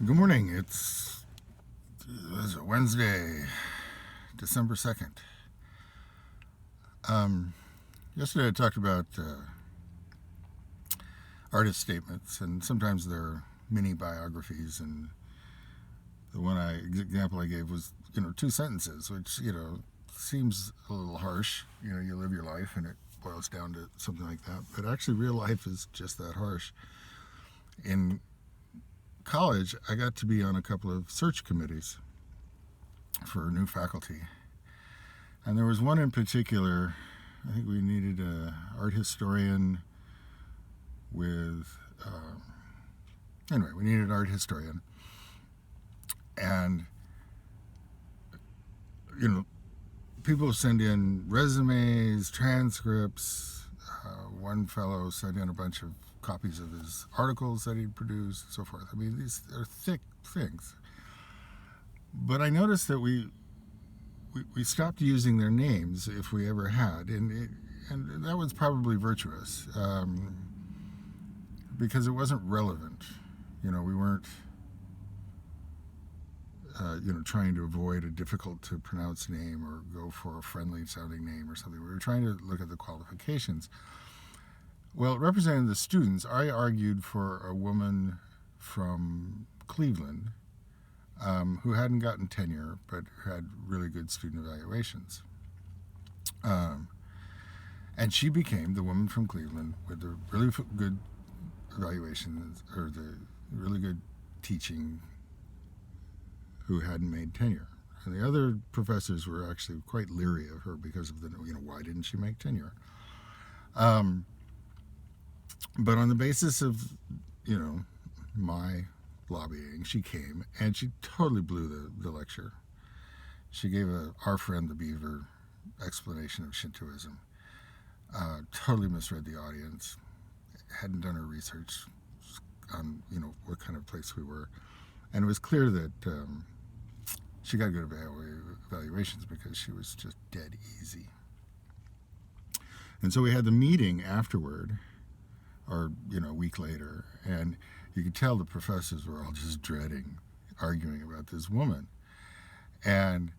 Good morning. It's Wednesday, December 2nd. Yesterday I talked about artist statements, and sometimes they're mini biographies. And the example I gave was, two sentences, which, seems a little harsh. You live your life and it boils down to something like that. But actually, real life is just that harsh. In college, I got to be on a couple of search committees for new faculty. And there was one in particular. I think we needed an art historian with. Anyway, we needed an art historian. And, people send in resumes, transcripts. One fellow sent in a bunch of copies of his articles that he'd produced, and so forth. I mean, these are thick things. But I noticed that we stopped using their names if we ever had, and that was probably virtuous, because it wasn't relevant. We weren't, trying to avoid a difficult to pronounce name or go for a friendly sounding name or something. We were trying to look at the qualifications. Well, representing the students, I argued for a woman from Cleveland who hadn't gotten tenure but had really good student evaluations. And she became the woman from Cleveland with the really good evaluations, or the really good teaching, who hadn't made tenure. And the other professors were actually quite leery of her because of why didn't she make tenure? But on the basis of, my lobbying, she came and she totally blew the lecture. She gave Our Friend the Beaver explanation of Shintoism. Totally misread the audience. Hadn't done her research on, what kind of place we were. And it was clear that she got good evaluations because she was just dead easy. And so we had the meeting afterward, or a week later, and you could tell the professors were all just dreading arguing about this woman. And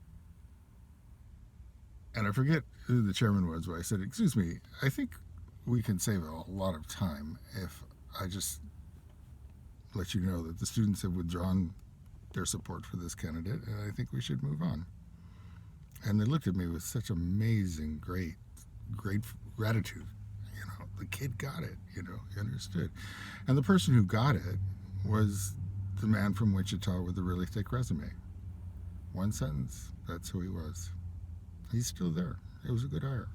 I forget who the chairman was, but I said, "Excuse me, I think we can save a lot of time if I just let you know that the students have withdrawn their support for this candidate, and I think we should move on." And they looked at me with such amazing, great gratitude. The kid got it, he understood. And the person who got it was the man from Wichita with the really thick resume. One sentence, that's who he was. He's still there. It was a good hire.